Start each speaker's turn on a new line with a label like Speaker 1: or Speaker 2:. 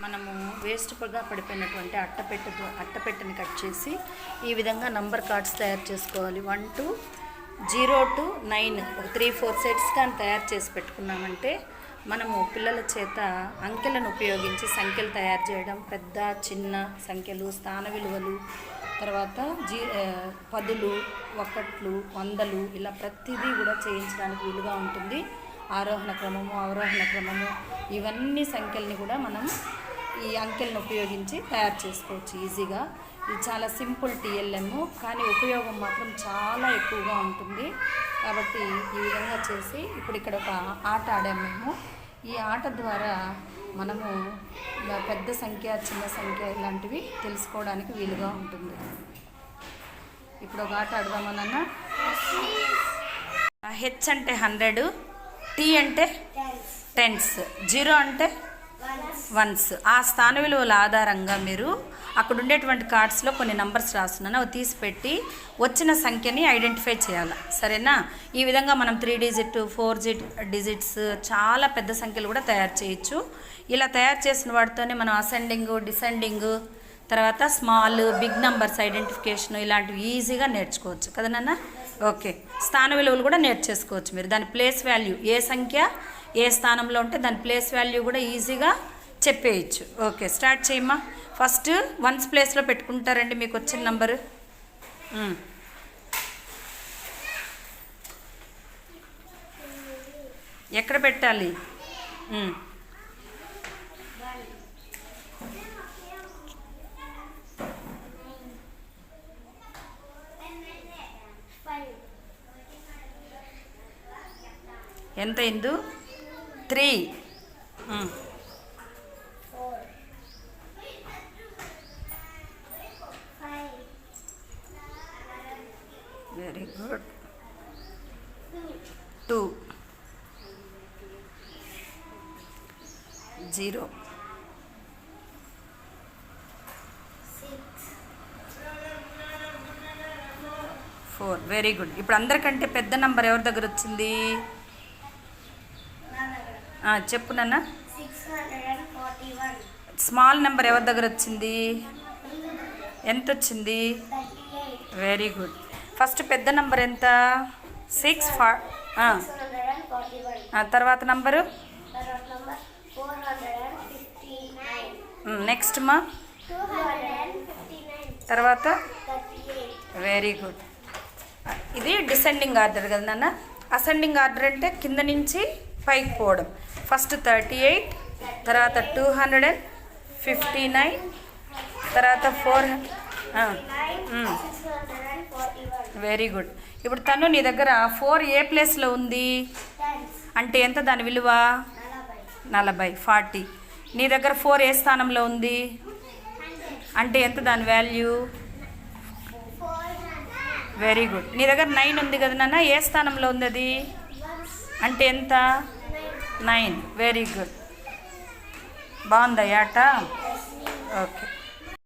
Speaker 1: మనము వేస్ట్గా పడిపోయినటువంటి అట్టపెట్టెని కట్ చేసి ఈ విధంగా నంబర్ కార్డ్స్ తయారు చేసుకోవాలి. 1 to 0 to 9 3-4 సెట్స్ కానీ తయారు చేసి పెట్టుకున్నామంటే మనము పిల్లల చేత అంకెలను ఉపయోగించి సంఖ్యలు తయారు చేయడం, పెద్ద చిన్న సంఖ్యలు, స్థాన విలువలు, తర్వాత పదులు, ఒకట్లు, వందలు ఇలా ప్రతిదీ కూడా చేయించడానికి వీలుగా ఉంటుంది. ఆరోహణ క్రమము, అవరోహణ క్రమము ఇవన్నీ సంఖ్యల్ని కూడా మనం ఈ అంకెలను ఉపయోగించి తయారు చేసుకోవచ్చు ఈజీగా. ఇది చాలా సింపుల్ టీఎల్ఎం, కానీ ఉపయోగం మాత్రం చాలా ఎక్కువగా ఉంటుంది. కాబట్టి ఈ విధంగా చేసి ఇప్పుడు ఇక్కడ ఒక ఆట ఆడాము మేము. ఈ ఆట ద్వారా మనము పెద్ద సంఖ్య, చిన్న సంఖ్య ఇలాంటివి తెలుసుకోవడానికి వీలుగా ఉంటుంది. ఇప్పుడు ఒక ఆట ఆడదామన్నా. హెచ్ అంటే 100, టీ అంటే టెన్స్, 0 అంటే వన్స్. ఆ స్థాన విలువల ఆధారంగా మీరు అక్కడ ఉండేటువంటి కార్డ్స్లో కొన్ని నంబర్స్ రాస్తున్నాను, అవి తీసి పెట్టి వచ్చిన సంఖ్యని ఐడెంటిఫై చేయాలి. సరేనా? ఈ విధంగా మనం 3 డిజిట్ 4 డిజిట్స్ చాలా పెద్ద సంఖ్యలు కూడా తయారు చేయొచ్చు. ఇలా తయారు చేసిన వాటితోనే మనం అసెండింగ్, డిసెండింగ్, తర్వాత స్మాల్, బిగ్ నంబర్స్ ఐడెంటిఫికేషన్ ఇలాంటివి ఈజీగా నేర్చుకోవచ్చు కదా నాన్న. ఓకే, స్థాన విలువలు కూడా నేర్చేసుకోవచ్చు మీరు. దాని ప్లేస్ వాల్యూ, ఏ సంఖ్య ఏ స్థానంలో ఉంటే దాని ప్లేస్ వాల్యూ కూడా ఈజీగా చెప్పేయచ్చు. ఓకే, స్టార్ట్ చేయమ్మా. ఫస్ట్ వన్స్ ప్లేస్లో పెట్టుకుంటారండి మీకు వచ్చిన నంబరు. ఎక్కడ పెట్టాలి? ఎంత అయింది? 3. Very good. 2, 0, 4. Very good. ఇప్పుడు అందరికంటే పెద్ద నంబర్ ఎవరి దగ్గర వచ్చింది? చెప్పు నాన్న.
Speaker 2: 641.
Speaker 1: స్మాల్ నెంబర్ ఎవరి దగ్గర వచ్చింది? ఎంత వచ్చింది? Very good. ఫస్ట్ పెద్ద నంబర్ ఎంత? 6. తర్వాత నంబరు? నెక్స్ట్ మా తర్వాత? Very good. ఇది డిసెండింగ్ ఆర్డర్ కదా నాన్న. అసెండింగ్ ఆర్డర్ అంటే కింద నుంచి పైకి పోవడం. ఫస్ట్ 38, తర్వాత 259, తర్వాత 400. Very good. ఇప్పుడు తను నీ దగ్గర 4 ఏ ప్లేస్లో ఉంది అంటే ఎంత దాని విలువ? 40, 40. నీ దగ్గర 4 ఏ స్థానంలో ఉంది అంటే ఎంత దాని వాల్యూ? Very good. నీ దగ్గర 9 ఉంది కదా నాన్న, ఏ స్థానంలో ఉంది అది అంటే ఎంత? 9. Very good. బాగుందా ఆట? ఓకే.